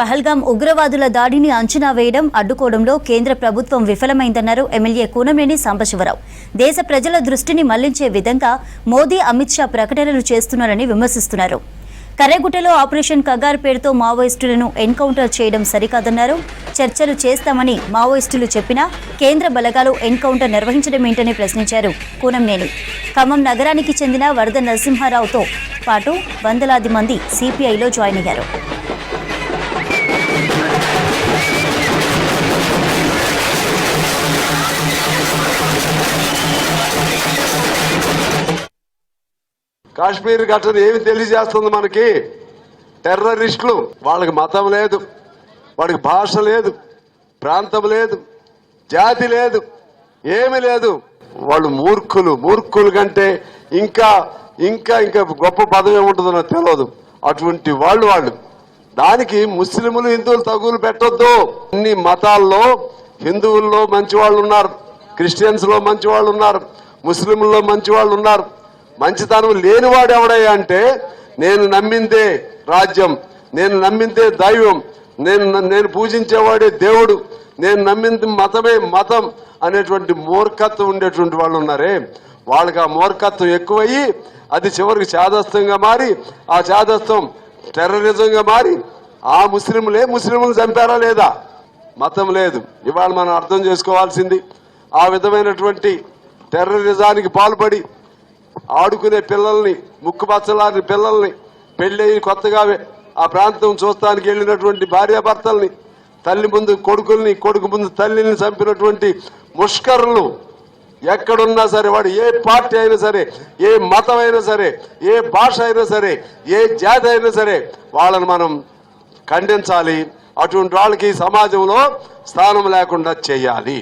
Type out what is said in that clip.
పహల్గాం ఉగ్రవాదుల దాడిని అంచనా వేయడం అడ్డుకోవడంలో కేంద్ర ప్రభుత్వం విఫలమైందన్నారు ఎమ్మెల్యే కూనంనేని సాంబశివరావు. దేశ ప్రజల దృష్టిని మళ్లించే విధంగా మోదీ, అమిత్ షా ప్రకటనలు చేస్తున్నారని విమర్శిస్తున్నారు. కర్రెగుట్టలో ఆపరేషన్ కగార్ పేరుతో మావోయిస్టులను ఎన్కౌంటర్ చేయడం సరికాదన్నారు. చర్చలు చేస్తామని మావోయిస్టులు చెప్పినా కేంద్ర బలగాలు ఎన్కౌంటర్ నిర్వహించడం ఏంటని ప్రశ్నించారు కూనంనేని. ఖమ్మం నగరానికి చెందిన వరద నరసింహారావుతో పాటు వందలాది మంది సిపిఐలో జాయిన్ అయ్యారు. కాశ్మీర్ ఘటన ఏమి తెలియజేస్తుంది మనకి? టెర్రరిస్టులు, వాళ్ళకి మతం లేదు, వాడికి భాష లేదు, ప్రాంతం లేదు, జాతి లేదు, ఏమి లేదు. వాళ్ళు మూర్ఖులు కంటే ఇంకా ఇంకా ఇంకా గొప్ప పదవి ఏముంటుందో నాకు తెలియదు. అటువంటి వాళ్ళు దానికి ముస్లింలు, హిందువులు తగులు పెట్టొద్దు. అన్ని మతాల్లో హిందువుల్లో మంచి వాళ్ళు ఉన్నారు, క్రిస్టియన్స్ లో మంచి వాళ్ళు ఉన్నారు, ముస్లింల్లో మంచి వాళ్ళు ఉన్నారు. మంచితనం లేనివాడు ఎవడయ్యా అంటే, నేను నమ్మిందే రాజ్యం, నేను నమ్మిందే దైవం, నేను పూజించేవాడే దేవుడు, నేను నమ్మింది మతమే మతం అనేటువంటి మూర్ఖత్వం ఉండేటువంటి వాళ్ళు ఉన్నారే, వాళ్ళకి ఆ మూర్ఖత్వం ఎక్కువయ్యి అది చివరికి చాదస్తంగా మారి, ఆ చాదస్తం టెర్రరిజంగా మారి ఆ ముస్లింలు చంపారా లేదా? మతం లేదు. ఇవాళ మనం అర్థం చేసుకోవాల్సింది, ఆ విధమైనటువంటి టెర్రరిజానికి పాల్పడి ఆడుకునే పిల్లల్ని, ముక్కుపచ్చలాని పిల్లల్ని, పెళ్ళయి కొత్తగా ఆ ప్రాంతం చూస్తానికి వెళ్ళినటువంటి భార్యాభర్తల్ని, తల్లి ముందు కొడుకుల్ని, కొడుకు ముందు తల్లిని చంపినటువంటి ముష్కరులు ఎక్కడున్నా సరే, వాడు ఏ పార్టీ అయినా సరే, ఏ మతం అయినా సరే, ఏ భాష అయినా సరే, ఏ జాతి అయినా సరే, వాళ్ళని మనం ఖండించాలి. అటువంటి వాళ్ళకి సమాజంలో స్థానం లేకుండా చేయాలి.